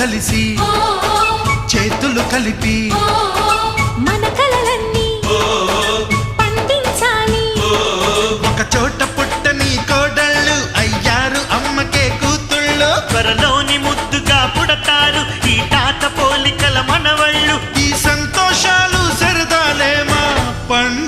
కలిసి చేతులు కలిపి మన కలలన్నీ పండించాలి. ఒక చోట పుట్టని కోడళ్ళు అయ్యారు అమ్మకే కూతుళ్ళు. త్వరలోని ముద్దుగా పుడతారు ఈ తాత పోలికల మనవళ్ళు. ఈ సంతోషాలు సరదాలే మా పండుగ.